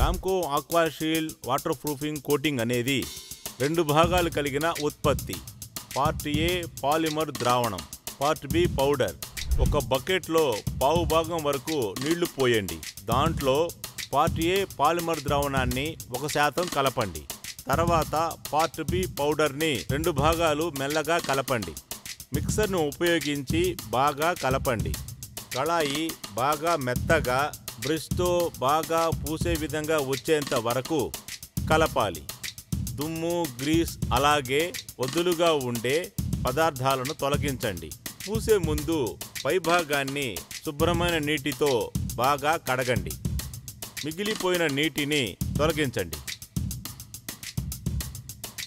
Ramco ఆక్వాషీల్డ్ water proofing coating అనేది 2 భాగాలు కలిగిన ఉత్పత్తి. పార్ట్ ఏ పాలిమర్ ద్రావణం, పార్ట్ బి పౌడర్. ఒక బకెట్లో పావు భాగం వరకు నీళ్లు పోయండి. దాంట్లో పార్ట్ ఏ పాలిమర్ ద్రావణాన్ని 1% కలపండి. తర్వాత పార్ట్ బి పౌడర్ని 2 భాగాలు మెల్లగా కలపండి. మిక్సర్ను ఉపయోగించి బాగా కలపండి. కళాయి బాగా మెత్తగా బ్రష్తో బాగా పూసే విధంగా వచ్చేంత వరకు కలపాలి. దుమ్ము, గ్రీస్ అలాగే వదులుగా ఉండే పదార్థాలను తొలగించండి. పూసే ముందు పైభాగాన్ని శుభ్రమైన నీటితో బాగా కడగండి. మిగిలిపోయిన నీటిని తొలగించండి.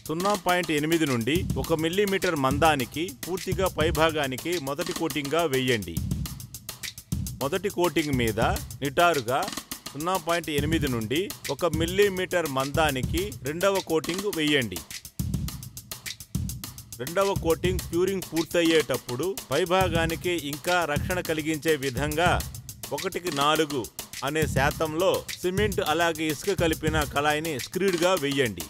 0.8 నుండి 1 మిల్లీమీటర్ మందానికి పూర్తిగా పైభాగానికి మొదటి కోటింగ్గా వేయండి. మొదటి కోటింగ్ మీద నిటారుగా 0.8 నుండి 1 మిల్లీమీటర్ మందానికి రెండవ కోటింగ్ వేయండి. రెండవ కోటింగ్ క్యూరింగ్ పూర్తయ్యేటప్పుడు పైభాగానికి ఇంకా రక్షణ కలిగించే విధంగా 1:4 అనే శాతంలో సిమెంట్ అలాగే ఇసుక కలిపిన కళాయిని స్క్రీడ్గా వేయండి.